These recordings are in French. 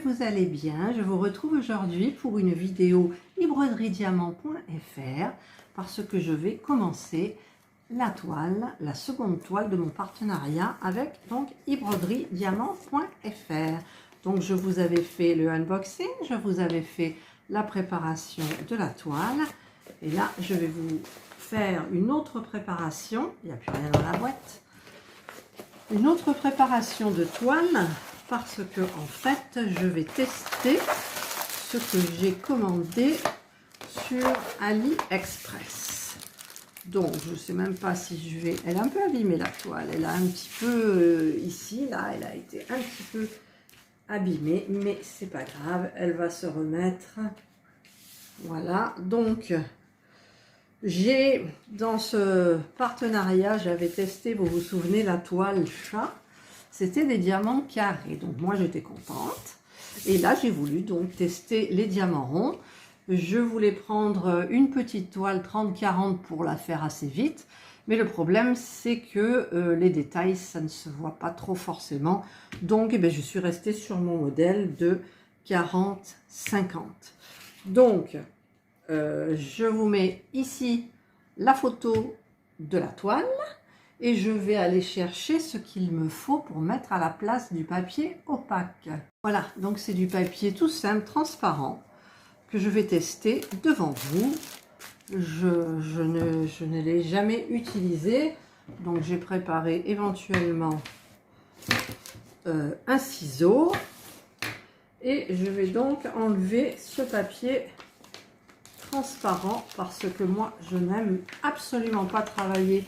vous allez bien. Je vous retrouve aujourd'hui pour une vidéo ibroderiediamant.fr parce que je vais commencer la toile, la seconde toile de mon partenariat avec donc ibroderiediamant.fr. Donc je vous avais fait le unboxing, je vous avais fait la préparation de la toile et là je vais vous faire une autre préparation, il n'y a plus rien dans la boîte, une autre préparation de toile parce que en fait je vais tester ce que j'ai commandé sur AliExpress. Donc je ne sais même pas si je vais, elle est un peu abîmée la toile, elle a un petit peu ici, là elle a été un petit peu abîmée, mais c'est pas grave, elle va se remettre. Voilà, donc j'ai dans ce partenariat, j'avais testé, vous vous souvenez, la toile chat, c'était des diamants carrés, donc moi j'étais contente. Et là j'ai voulu donc tester les diamants ronds. Je voulais prendre une petite toile 30-40 pour la faire assez vite, mais le problème c'est que les détails ça ne se voit pas trop forcément, donc eh bien, je suis restée sur mon modèle de 40-50. Donc je vous mets ici la photo de la toile et je vais aller chercher ce qu'il me faut pour mettre à la place du papier opaque. Voilà, donc c'est du papier tout simple, transparent, que je vais tester devant vous. Je ne l'ai jamais utilisé, donc j'ai préparé éventuellement un ciseau et je vais donc enlever ce papier transparent parce que moi je n'aime absolument pas travailler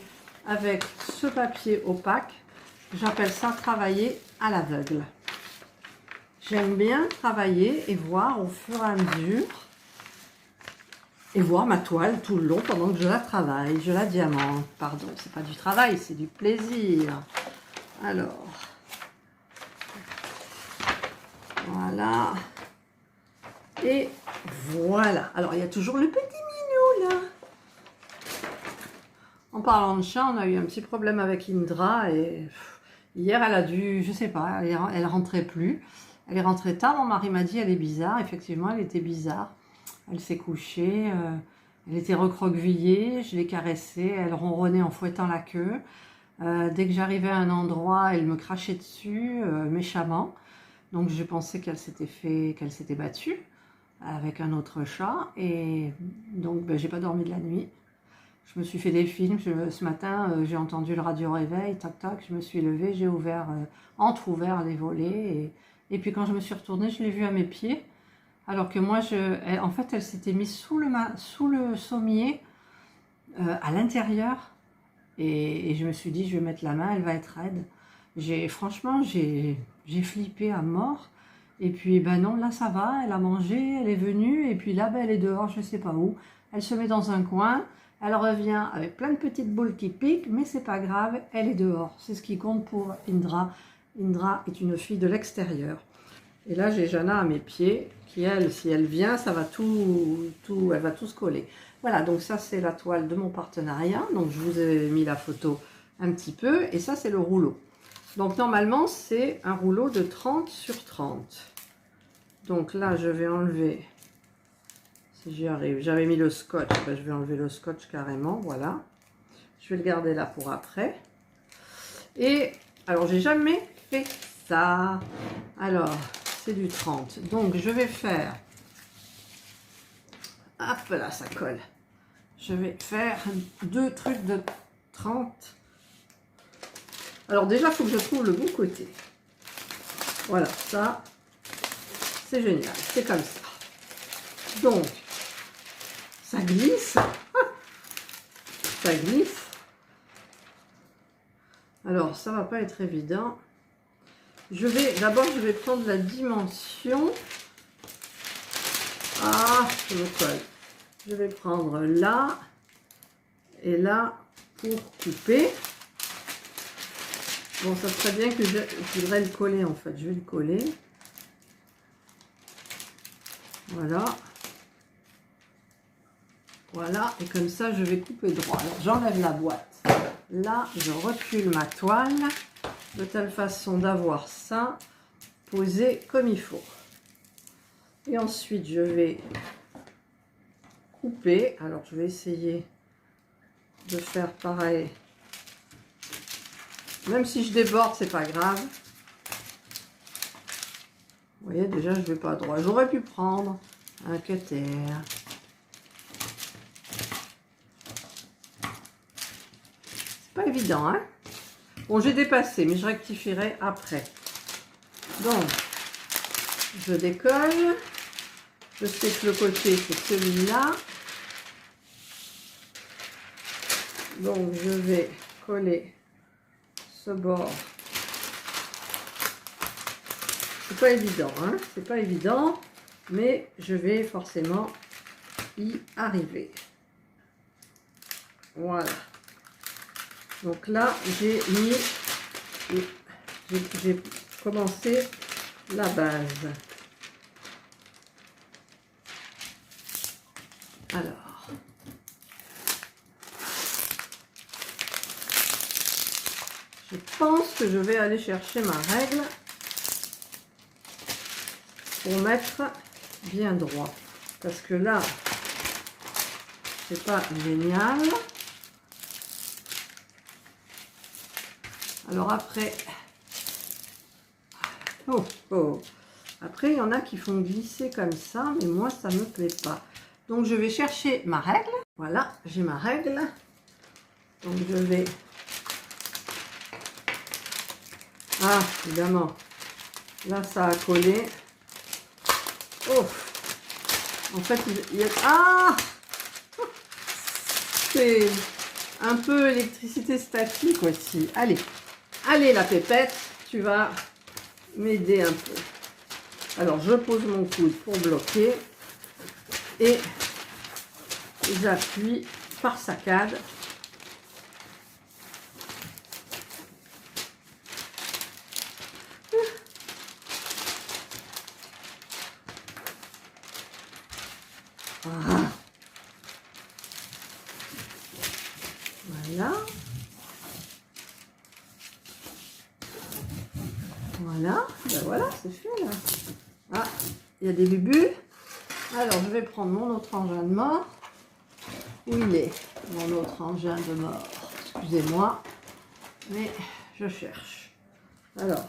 avec ce papier opaque. J'appelle ça travailler à l'aveugle. J'aime bien travailler et voir au fur et à mesure et voir ma toile tout le long pendant que je la travaille, je la diamante. Pardon, c'est pas du travail, c'est du plaisir. Alors, voilà. Et voilà. Alors, il y a toujours le petit minou là. En parlant de chat, on a eu un petit problème avec Indra et hier, elle a dû, je sais pas, elle rentrait plus. Elle est rentrée tard, mon mari m'a dit, elle est bizarre. Effectivement, elle était bizarre. Elle s'est couchée, elle était recroquevillée, je l'ai caressée, elle ronronnait en fouettant la queue. Dès que j'arrivais à un endroit, elle me crachait dessus, méchamment. Donc, je pensais qu'elle s'était battue avec un autre chat. Et donc, ben, j'ai pas dormi de la nuit. Je me suis fait des films. Ce matin, j'ai entendu le radio réveil, tac tac, je me suis levée, j'ai entrouvert les volets. Et puis quand je me suis retournée, je l'ai vue à mes pieds. Alors que moi, en fait, elle s'était mise sous le sommier, à l'intérieur. Et je me suis dit, je vais mettre la main, elle va être raide. Franchement, j'ai flippé à mort. Et puis, ben non, là, ça va, elle a mangé, elle est venue. Et puis là, ben, elle est dehors, je ne sais pas où. Elle se met dans un coin. Elle revient avec plein de petites boules qui piquent, mais c'est pas grave, elle est dehors. C'est ce qui compte pour Indra. Indra est une fille de l'extérieur. Et là, j'ai Jana à mes pieds, qui elle, si elle vient, ça va elle va tout se coller. Voilà, donc ça c'est la toile de mon partenariat. Donc je vous ai mis la photo un petit peu, et ça c'est le rouleau. Donc normalement, c'est un rouleau de 30 sur 30. Donc là, je vais enlever... Si j'y arrive, j'avais mis le scotch, ben, je vais enlever le scotch carrément, voilà. Je vais le garder là pour après. Et alors, j'ai jamais fait ça. Alors, c'est du 30. Donc, je vais faire... Hop là, ça colle. Je vais faire deux trucs de 30. Alors déjà, il faut que je trouve le bon côté. Voilà, ça, c'est génial. C'est comme ça. Donc, ça glisse, ça glisse. Alors, ça va pas être évident. D'abord, je vais prendre la dimension. Ah, je me colle. Je vais prendre là et là pour couper. Bon, ça serait bien que je voudrais le coller en fait. Je vais le coller. Voilà. Voilà, et comme ça, je vais couper droit. J'enlève la boîte. Là, je recule ma toile de telle façon d'avoir ça posé comme il faut. Et ensuite, je vais couper. Alors, je vais essayer de faire pareil. Même si je déborde, c'est pas grave. Vous voyez, déjà, je vais pas droit. J'aurais pu prendre un cutter. C'est pas évident, hein? Bon, j'ai dépassé, mais je rectifierai après. Donc, je décolle. Je sais que le côté, c'est celui-là. Donc, je vais coller ce bord. C'est pas évident, hein? C'est pas évident, mais je vais forcément y arriver. Voilà. Donc là, j'ai commencé la base. Alors, je pense que je vais aller chercher ma règle pour mettre bien droit. Parce que là, c'est pas génial. Alors après, après il y en a qui font glisser comme ça, mais moi ça me plaît pas. Donc je vais chercher ma règle. Voilà, j'ai ma règle. Donc je vais... Ah, évidemment, là ça a collé. Oh, en fait, il y a... Ah, c'est un peu électricité statique aussi. Allez, allez la pépette, tu vas m'aider un peu. Alors, je pose mon coude pour bloquer et j'appuie par saccade. Ah. Voilà. Voilà, ben voilà, c'est fait là. Ah, il y a des bulles. Alors, je vais prendre mon autre engin de mort. Où il est, mon autre engin de mort? Excusez-moi, mais je cherche. Alors,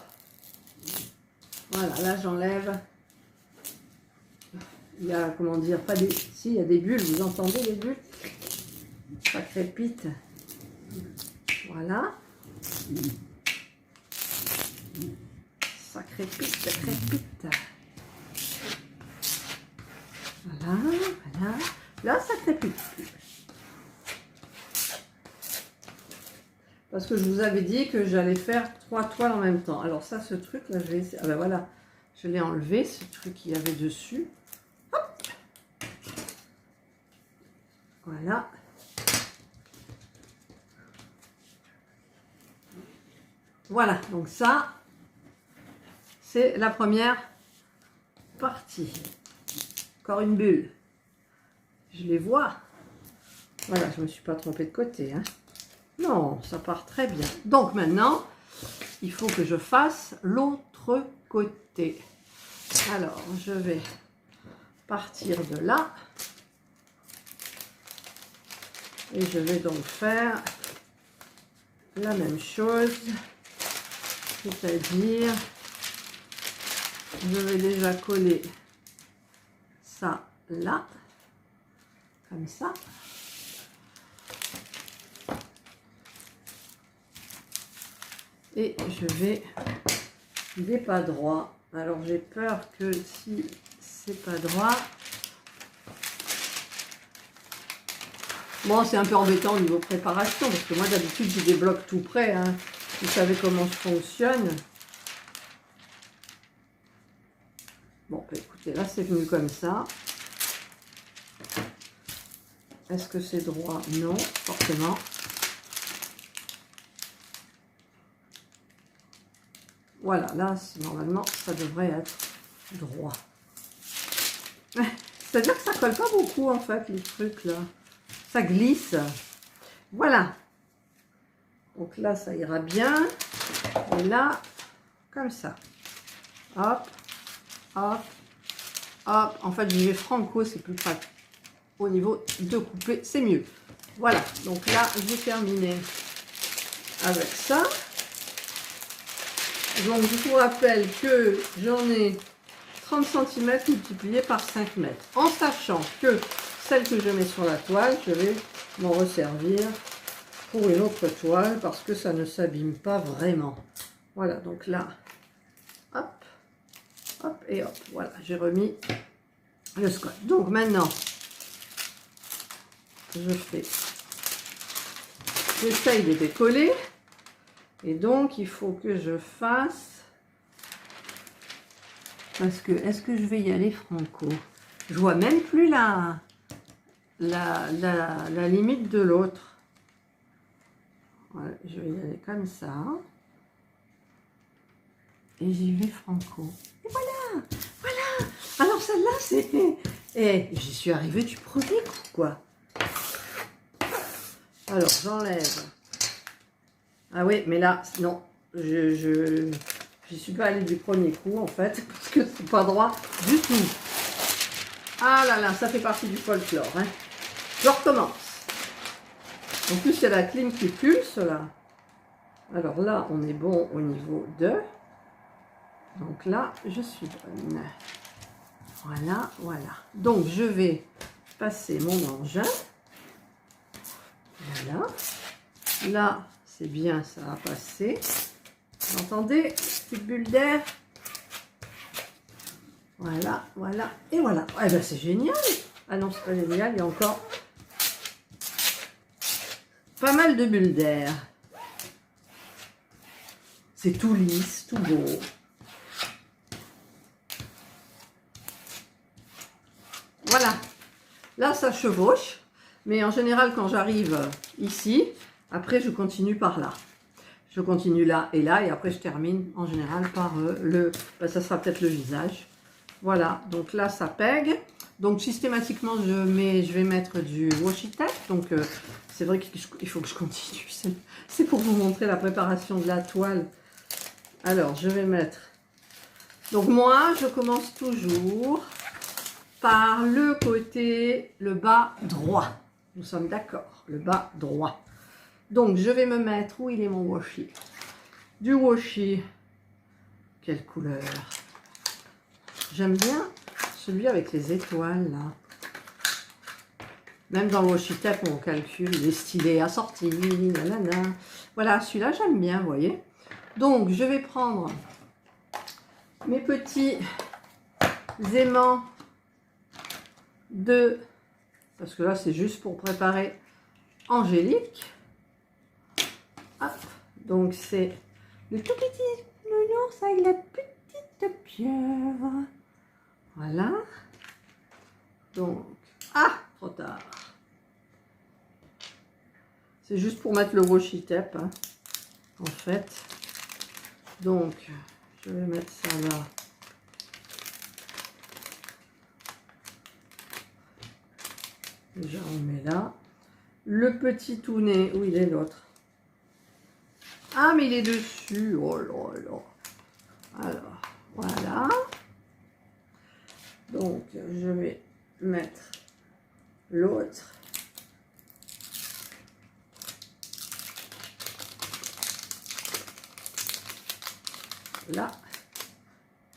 voilà, là j'enlève. Il y a, comment dire, pas des... Si, il y a des bulles, vous entendez les bulles? Ça crépite. Voilà. Ça crépite, ça crépite. Voilà, voilà. Là, ça crépite plus. Parce que je vous avais dit que j'allais faire 3 toiles en même temps. Alors ça, ce truc là, je vais essayer... Ah ben voilà, je l'ai enlevé, ce truc qu'il y avait dessus. Hop. Voilà. Voilà, donc ça, c'est la première partie. Encore une bulle. Je les vois. Voilà, je ne me suis pas trompée de côté, hein. Non, ça part très bien. Donc maintenant, il faut que je fasse l'autre côté. Alors, je vais partir de là. Et je vais donc faire la même chose. C'est-à-dire, je vais déjà coller ça là, comme ça. Et je vais des pas droits. Alors j'ai peur que si c'est pas droit, bon c'est un peu embêtant au niveau préparation parce que moi d'habitude je débloque tout près, hein. Vous savez comment je fonctionne. Bon bah, écoutez, là c'est venu comme ça. Est-ce que c'est droit? Non, forcément. Voilà, là, normalement, ça devrait être droit. C'est-à-dire que ça colle pas beaucoup, en fait, les trucs, là. Ça glisse. Voilà. Donc là, ça ira bien. Et là, comme ça. Hop, hop, Hop, en fait, j'y vais franco, c'est plus pratique. Au niveau de couper, c'est mieux. Voilà, donc là, j'ai terminé avec ça. Donc, je vous rappelle que j'en ai 30 cm multiplié par 5 mètres. En sachant que celle que je mets sur la toile, je vais m'en resservir pour une autre toile parce que ça ne s'abîme pas vraiment. Voilà, donc là, hop, hop et hop. Voilà, j'ai remis le scotch. Donc maintenant, j'essaye de décoller. Et donc, il faut que je fasse... Parce que, est-ce que je vais y aller franco? Je vois même plus la limite de l'autre. Voilà, je vais y aller comme ça. Et j'y vais franco. Et voilà, voilà. Alors celle-là, c'est... Et j'y suis arrivée du premier coup, quoi. Alors, j'enlève. Ah oui, mais là, non. Je suis pas allée du premier coup, en fait, parce que c'est pas droit du tout. Ah là là, ça fait partie du folklore. Hein. Je recommence. En plus, il y a la clim qui pulse, là. Alors là, on est bon au niveau 2. Donc là, je suis bonne. Voilà, voilà. Donc, je vais passer mon engin. Voilà. Là, c'est bien, ça a passé. Vous entendez? Petite bulle d'air. Voilà, voilà, et voilà. Eh ben, c'est génial. Ah non, c'est pas génial, il y a encore pas mal de bulles d'air. C'est tout lisse, tout beau. Voilà. Là, ça chevauche. Mais en général, quand j'arrive ici, après, je continue par là. Je continue là, et après, je termine en général par ça sera peut-être le visage. Voilà, donc là, ça pègue. Donc, systématiquement, je vais mettre du washi tape. Donc, c'est vrai qu'il faut que je continue. C'est pour vous montrer la préparation de la toile. Alors, je vais mettre... Donc, moi, je commence toujours par le côté, le bas droit. Nous sommes d'accord, le bas droit. Donc, je vais me mettre... Où il est mon washi? Du washi. Quelle couleur? J'aime bien celui avec les étoiles, là. Même dans le washi tape, on calcule les stylés assortis, nanana. Voilà, celui-là, j'aime bien, vous voyez. Donc, je vais prendre mes petits aimants de... Parce que là, c'est juste pour préparer Angélique. Hop. Donc, c'est le tout petit nounours avec la petite pieuvre. Voilà. Donc, ah, trop tard. C'est juste pour mettre le washi tape, hein, en fait. Donc, je vais mettre ça là. Déjà, on met là. Le petit tout nez, où il est l'autre? Ah, mais il est dessus. Oh là là. Alors, voilà. Donc, je vais mettre l'autre. Là.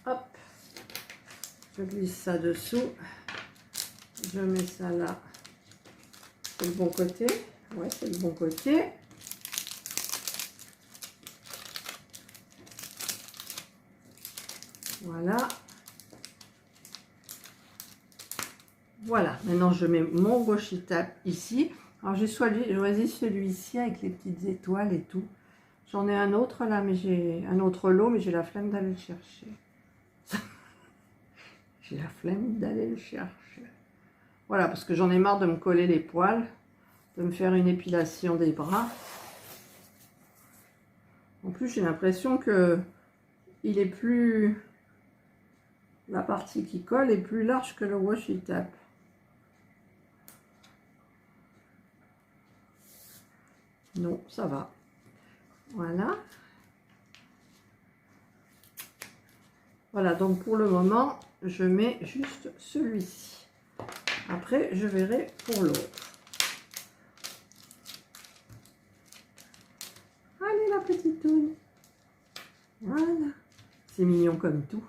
Hop. Je glisse ça dessous. Je mets ça là. C'est le bon côté. Ouais, c'est le bon côté. Voilà. Voilà. Maintenant, je mets mon washi tape ici. Alors, j'ai choisi celui-ci avec les petites étoiles et tout. J'en ai un autre là, mais j'ai un autre lot, mais j'ai la flemme d'aller le chercher. J'ai la flemme d'aller le chercher. Voilà, parce que j'en ai marre de me coller les poils, de me faire une épilation des bras. En plus, j'ai l'impression que il est plus... La partie qui colle est plus large que le washi tape. Non, ça va. Voilà. Voilà, donc pour le moment, je mets juste celui-ci. Après, je verrai pour l'autre. Allez, la petite toune. Voilà. C'est mignon comme tout.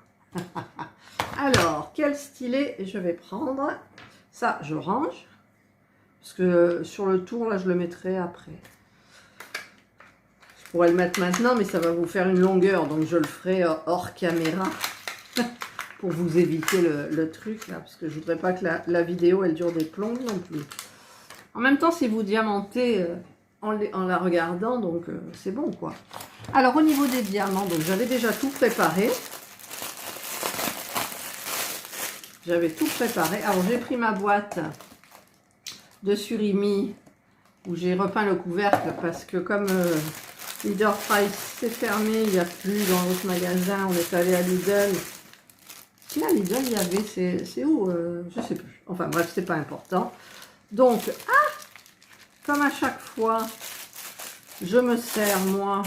Alors, quel stylet je vais prendre? Ça, je range. Parce que sur le tour, là, je le mettrai après. Je pourrais le mettre maintenant, mais ça va vous faire une longueur. Donc, je le ferai hors caméra. Pour vous éviter le truc, là. Parce que je voudrais pas que la vidéo, elle dure des plombes non plus. En même temps, c'est vous diamantez en la regardant. Donc, c'est bon, quoi. Alors, au niveau des diamants, donc j'avais déjà tout préparé. J'avais tout préparé. Alors, j'ai pris ma boîte de surimi où j'ai repeint le couvercle parce que comme Leader Price s'est fermé, il n'y a plus dans l'autre magasin, on est allé à Lidl. Tiens, Lidl, il y avait, c'est où je sais plus. Enfin, bref, c'est pas important. Donc, comme à chaque fois, je me sers, moi,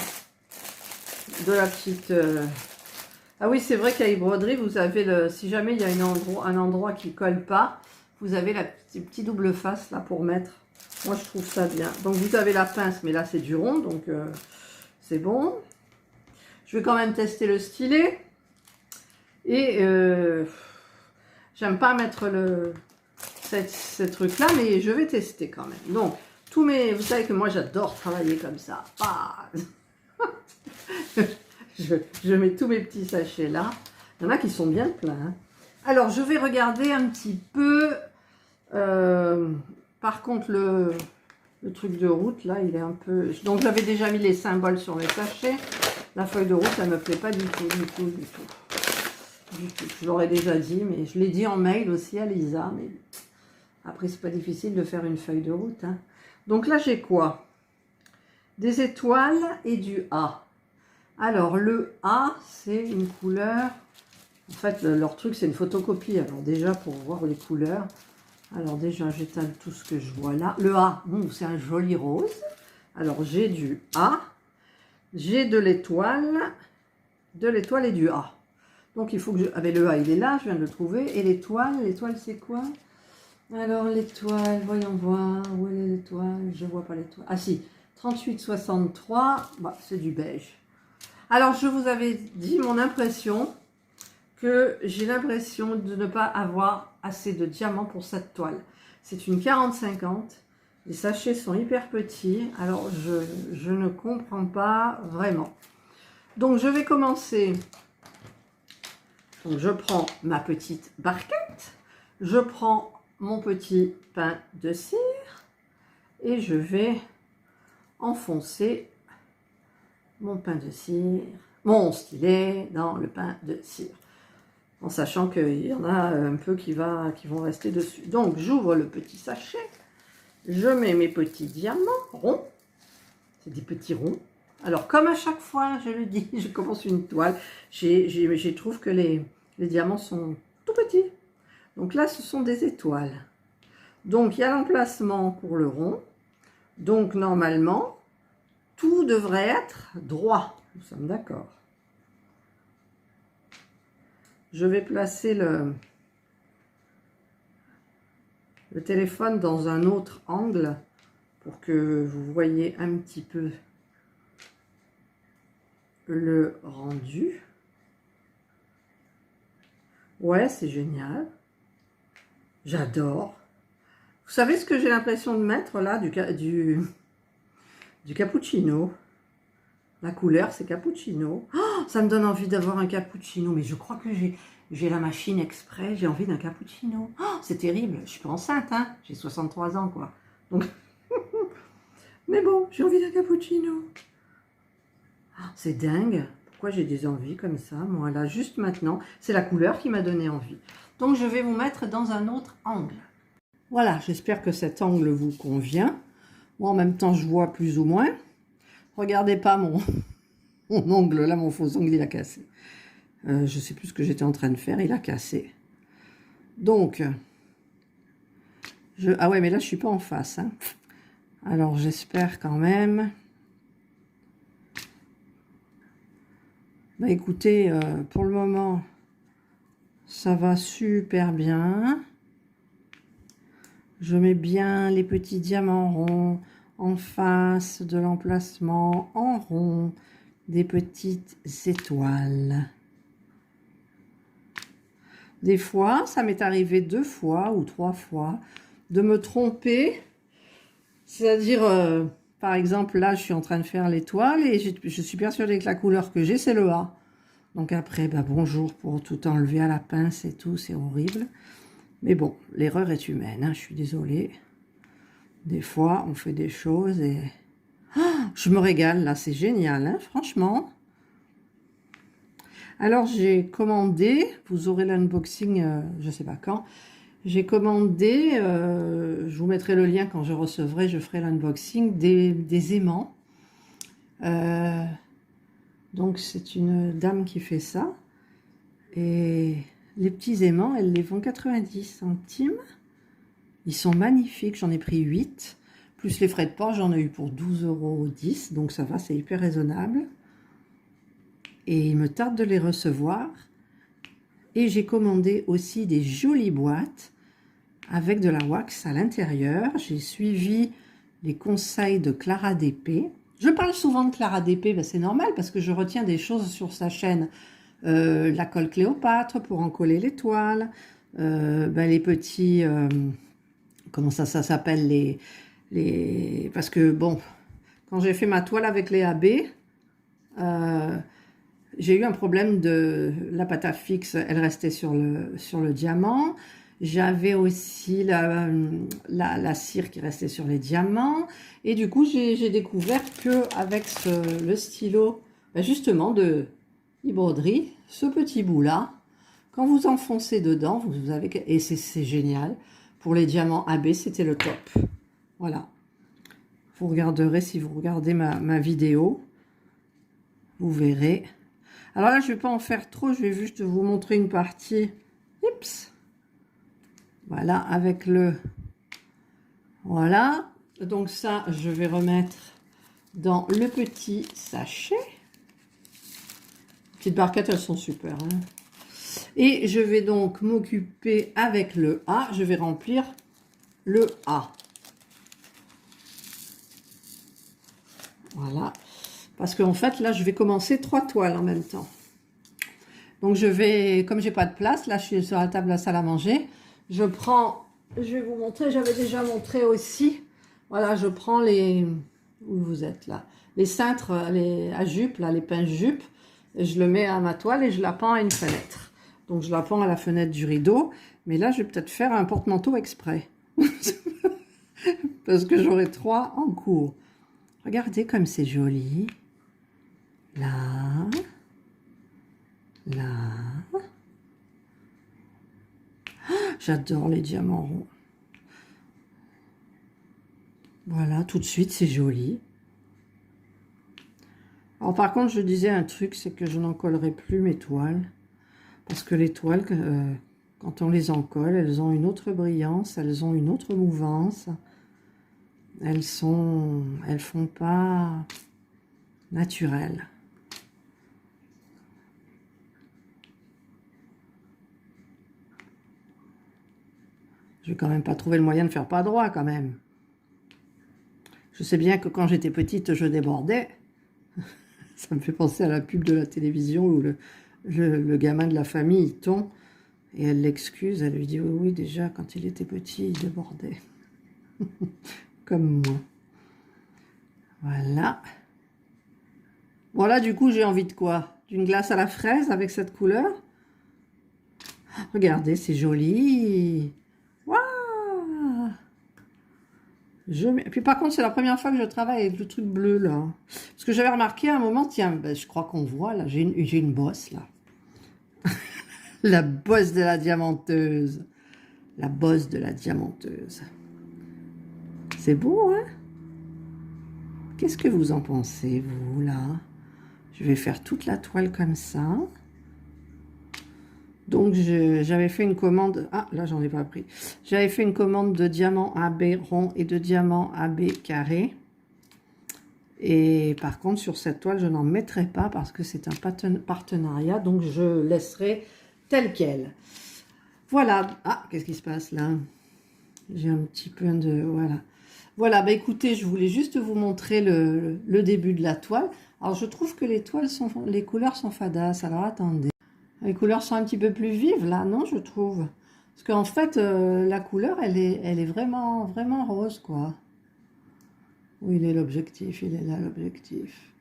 de la petite... Ah oui, c'est vrai qu'à broderie, vous avez si jamais il y a un endroit qui colle pas, vous avez la petite double face là pour mettre. Moi, je trouve ça bien. Donc, vous avez la pince, mais là, c'est du rond, donc c'est bon. Je vais quand même tester le stylet. Et j'aime pas mettre ces trucs-là, mais je vais tester quand même. Donc, vous savez que moi, j'adore travailler comme ça. Ah je mets tous mes petits sachets là. Il y en a qui sont bien pleins. Hein. Alors, je vais regarder un petit peu. Par contre, le truc de route, là, il est un peu... Donc, j'avais déjà mis les symboles sur mes sachets. La feuille de route, ça ne me plaît pas du tout, du tout, du tout. Du tout. Je l'aurais déjà dit, mais je l'ai dit en mail aussi à Lisa. Mais après, c'est pas difficile de faire une feuille de route. Hein. Donc là, j'ai quoi? Des étoiles et du A. Alors, le A, c'est une couleur... En fait, leur truc, c'est une photocopie. Alors déjà, pour voir les couleurs... Alors déjà, j'étale tout ce que je vois là. Le A, c'est un joli rose. Alors, j'ai du A. J'ai de l'étoile et du A. Donc, il faut que je... Avec le A, il est là, je viens de le trouver. Et l'étoile, c'est quoi? Alors, l'étoile, voyons voir. Où est l'étoile? Je ne vois pas l'étoile. Ah si, 38,63. Bah, c'est du beige. Alors, je vous avais dit mon impression que j'ai l'impression de ne pas avoir assez de diamants pour cette toile. C'est une 40-50. Les sachets sont hyper petits. Alors, je ne comprends pas vraiment. Donc, je vais commencer. Donc, je prends ma petite barquette. Je prends mon petit pain de cire. Et je vais enfoncer mon pain de cire, mon stylet dans le pain de cire. En sachant qu'il y en a un peu qui vont rester dessus. Donc, j'ouvre le petit sachet. Je mets mes petits diamants ronds. C'est des petits ronds. Alors, comme à chaque fois, je le dis, je commence une toile. Je trouve que les diamants sont tout petits. Donc là, ce sont des étoiles. Donc, il y a l'emplacement pour le rond. Donc, normalement, tout devrait être droit. Nous sommes d'accord. Je vais placer le téléphone dans un autre angle pour que vous voyez un petit peu le rendu. Ouais, c'est génial. J'adore. Vous savez ce que j'ai l'impression de mettre là, du cappuccino. La couleur, c'est cappuccino. Oh, ça me donne envie d'avoir un cappuccino. Mais je crois que j'ai la machine exprès. J'ai envie d'un cappuccino. Oh, c'est terrible. Je suis pas enceinte, hein. J'ai 63 ans, quoi. Donc... Mais bon, j'ai envie d'un cappuccino. Oh, c'est dingue. Pourquoi j'ai des envies comme ça, moi, là, juste maintenant. C'est la couleur qui m'a donné envie. Donc, je vais vous mettre dans un autre angle. Voilà, j'espère que cet angle vous convient. Moi, en même temps, je vois plus ou moins. Regardez pas mon ongle, là, mon faux ongle, il a cassé. Je sais plus ce que j'étais en train de faire, il a cassé. Donc, ah ouais, mais là, je suis pas en face. Hein. Alors, j'espère quand même... Bah écoutez, pour le moment, Ça va super bien. Je mets bien les petits diamants ronds en face de l'emplacement en rond des petites étoiles. Des fois, ça m'est arrivé 2 fois ou 3 fois de me tromper. C'est-à-dire, par exemple, là, je suis en train de faire l'étoile et je suis persuadée que la couleur que j'ai, c'est le A. Donc après, bah, bonjour pour tout enlever à la pince et tout, c'est horrible. Mais bon, l'erreur est humaine, hein, je suis désolée. Des fois, on fait des choses et... Ah, je me régale, là, c'est génial, hein, franchement. Alors, j'ai commandé, vous aurez l'unboxing, je ne sais pas quand. J'ai commandé, je vous mettrai le lien quand je recevrai, je ferai l'unboxing, des aimants. Donc, c'est une dame qui fait ça. Et les petits aimants, elles les vendent 90 centimes. Ils sont magnifiques, j'en ai pris 8. Plus les frais de port, j'en ai eu pour 12,10 €. Donc ça va, c'est hyper raisonnable. Et il me tarde de les recevoir. Et j'ai commandé aussi des jolies boîtes avec de la wax à l'intérieur. J'ai suivi les conseils de Clara DP. Je parle souvent de Clara DP, ben c'est normal parce que je retiens des choses sur sa chaîne. La colle Cléopâtre pour en coller les toiles. Ben les petits... comment ça s'appelle parce que bon, quand j'ai fait ma toile avec les AB, j'ai eu un problème de la pâte à fixe, elle restait sur le diamant. J'avais aussi la cire qui restait sur les diamants. Et du coup, j'ai découvert qu'avec le stylo, ben justement, de broderie, ce petit bout-là, quand vous enfoncez dedans, vous avez... Et c'est génial. Pour les diamants AB, c'était le top. Voilà. Vous regarderez, si vous regardez ma vidéo, vous verrez. Alors là, je ne vais pas en faire trop, je vais juste vous montrer une partie. Oups. Voilà, avec le... Voilà. Donc ça, je vais remettre dans le petit sachet. Les petites barquettes, elles sont super. Hein. Et je vais donc m'occuper avec le A. Je vais remplir le A. Voilà. Parce qu'en fait, là, je vais commencer 3 toiles en même temps. Donc, je vais, comme j'ai pas de place, là, je suis sur la table de la salle à manger. Je prends, je vais vous montrer, j'avais déjà montré aussi. Voilà, je prends les, où vous êtes là, les cintres à jupe, là, les pinces jupe. Je le mets à ma toile et je la pends à une fenêtre. Donc, je la pends à la fenêtre du rideau. Mais là, je vais peut-être faire un porte-manteau exprès. Parce que j'aurai 3 en cours. Regardez comme c'est joli. Là. Là. J'adore les diamants ronds. Voilà, tout de suite, c'est joli. Alors, par contre, je disais un truc, c'est que je n'en collerai plus mes toiles. Parce que les toiles, quand on les encolle, elles ont une autre brillance, elles ont une autre mouvance. Elles font pas naturelles. Je vais quand même pas trouver le moyen de faire pas droit quand même. Je sais bien que quand j'étais petite, je débordais. Ça me fait penser à la pub de la télévision où le gamin de la famille, il tombe et elle l'excuse. Elle lui dit oui, oui, déjà quand il était petit, il débordait. Comme moi. Voilà. Voilà, du coup, j'ai envie de quoi? D'une glace à la fraise avec cette couleur. Regardez, c'est joli. Waouh! Et puis par contre, c'est la première fois que je travaille avec le truc bleu, là. Parce que j'avais remarqué à un moment, tiens, ben, je crois qu'on voit, là, j'ai une bosse, là. La bosse de la diamanteuse. La bosse de la diamanteuse. C'est beau, hein? Qu'est-ce que vous en pensez, vous, là? Je vais faire toute la toile comme ça. Donc, j'avais fait une commande... Ah, là, j'en ai pas pris. J'avais fait une commande de diamants AB rond et de diamants AB carré. Et par contre, sur cette toile, je n'en mettrai pas parce que c'est un partenariat. Donc, je laisserai tel quel. Voilà. Ah, qu'est-ce qui se passe là? J'ai un petit peu de... Voilà. Voilà, bah écoutez, je voulais juste vous montrer le début de la toile. Alors, je trouve que les couleurs sont fadasses. Alors, attendez. Les couleurs sont un petit peu plus vives, là, non, je trouve. Parce qu'en fait, la couleur, elle est vraiment, vraiment rose, quoi. Où il est l'objectif? Il est là, l'objectif.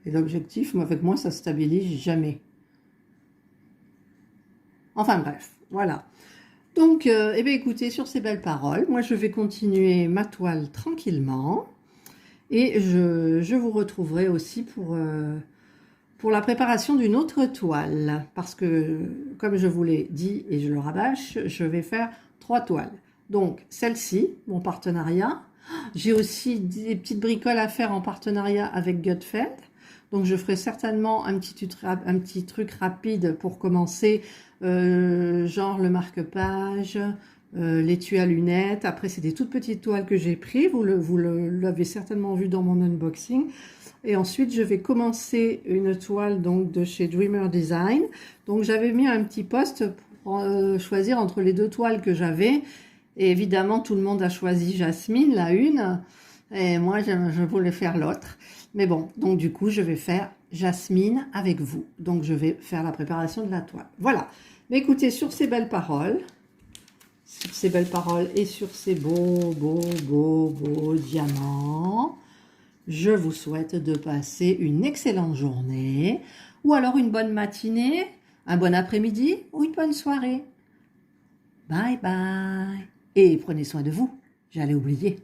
Et l'objectif, moi, avec moi, ça stabilise jamais. Enfin, bref, voilà. Donc, eh bien, écoutez, sur ces belles paroles, moi, je vais continuer ma toile tranquillement. Et je vous retrouverai aussi pour la préparation d'une autre toile. Parce que, comme je vous l'ai dit et je le rabâche, je vais faire 3 toiles. Donc, celle-ci, mon partenariat. J'ai aussi des petites bricoles à faire en partenariat avec Gutfeld. Donc, je ferai certainement un petit truc rapide pour commencer, genre le marque-page, l'étui à lunettes. Après, c'est des toutes petites toiles que j'ai prises. Vous l'avez certainement vu dans mon unboxing. Et ensuite, je vais commencer une toile donc de chez Dreamer Design. Donc, j'avais mis un petit post pour choisir entre les 2 toiles que j'avais. Et évidemment, tout le monde a choisi Jasmine, la une. Et moi, je voulais faire l'autre. Mais bon, donc du coup, je vais faire Jasmine avec vous. Donc, je vais faire la préparation de la toile. Voilà. Mais écoutez, sur ces belles paroles et sur ces beaux diamants, je vous souhaite de passer une excellente journée, ou alors une bonne matinée, un bon après-midi ou une bonne soirée. Bye bye. Et prenez soin de vous, j'allais oublier.